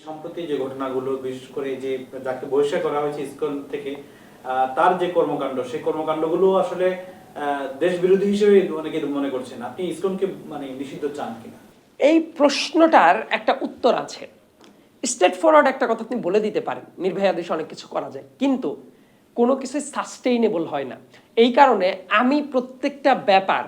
সম্প্রতি যে ঘটনাগুলো, বিশেষ করে যে যাকে বহিষ্কার করা হয়েছে ইসকন থেকে, তার যে কর্মকাণ্ড, সেই কর্মকাণ্ডগুলো আসলে দেশ বিরোধী হিসেবে অনেকে মনে করছেন। আপনি ইসকনকে মানে নিষিদ্ধ চান কিনা? এই প্রশ্নটার একটা উত্তর আছে। স্ট্রেট ফরওয়ার্ড একটা কথা আপনি বলে দিতে পারেন, নির্ভয়াদেশে অনেক কিছু করা যায়, কিন্তু কোনো কিছু সাস্টেইনেবল হয় না। এই কারণে আমি প্রত্যেকটা ব্যাপার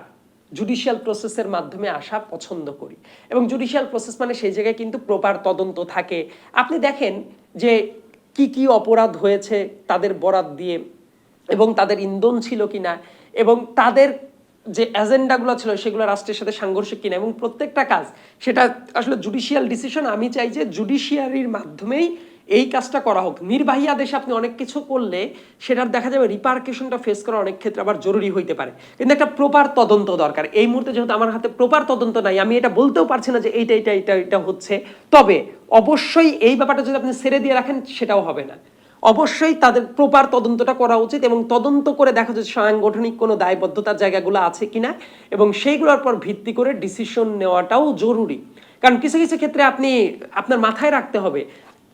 জুডিশিয়াল প্রসেসের মাধ্যমে আসা পছন্দ করি, এবং জুডিশিয়াল প্রসেস মানে সেই জায়গায় কিন্তু প্রপার তদন্ত থাকে। আপনি দেখেন যে কি কি অপরাধ হয়েছে তাদের বরাত দিয়ে, এবং তাদের ইন্ধন ছিল কিনা, এবং তাদের যে এজেন্ডাগুলো ছিল সেগুলো রাষ্ট্রের সাথে সাংঘর্ষিক কিনা, এবং প্রত্যেকটা কাজ সেটা আসলে জুডিশিয়াল ডিসিশন। আমি চাই যে জুডিশিয়ারির মাধ্যমেই এই কাজটা করা হোক। নির্বাহী আদেশে আপনি অনেক কিছু করলে সেটার দেখা যাবে রিপারকেশনটা ফেস করা অনেক ক্ষেত্রে আবার জরুরি হইতে পারে, কিন্তু একটা প্রপার তদন্ত দরকার। এই মুহূর্তে যেহেতু আমার হাতে প্রপার তদন্ত নাই, আমি এটা বলতেও পারছি না যে এইটা এটা এটা এটা হচ্ছে। তবে অবশ্যই এই ব্যাপারটা যদি আপনি ছেড়ে দিয়ে রাখেন সেটাও হবে না। অবশ্যই তাদের প্রপার তদন্তটা করা উচিত, এবং তদন্ত করে দেখা যাচ্ছে সাংগঠনিক কোনো দায়বদ্ধতার জায়গাগুলো আছে কিনা, এবং সেইগুলোর পর ভিত্তি করে ডিসিশন নেওয়াটাও জরুরি। কারণ কিছু কিছু ক্ষেত্রে আপনি আপনার মাথায় রাখতে হবে,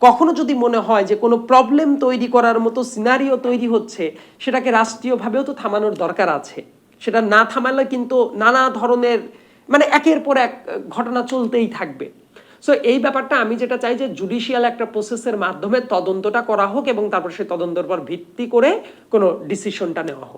কখনো যদি মনে হয় যে কোনো প্রবলেম তৈরি করার মতো সিনারিও তৈরি হচ্ছে, সেটাকে রাষ্ট্রীয়ভাবেও তো থামানোর দরকার আছে। সেটা না থামালে কিন্তু নানা ধরনের মানে একের পর এক ঘটনা চলতেই থাকবে। সো এই ব্যাপারটা আমি যেটা চাই যে জুডিশিয়াল একটা প্রসেসের মাধ্যমে তদন্তটা করা হোক, এবং তারপর সেই তদন্তের পর ভিত্তি করে কোনো ডিসিশনটা নেওয়া হোক।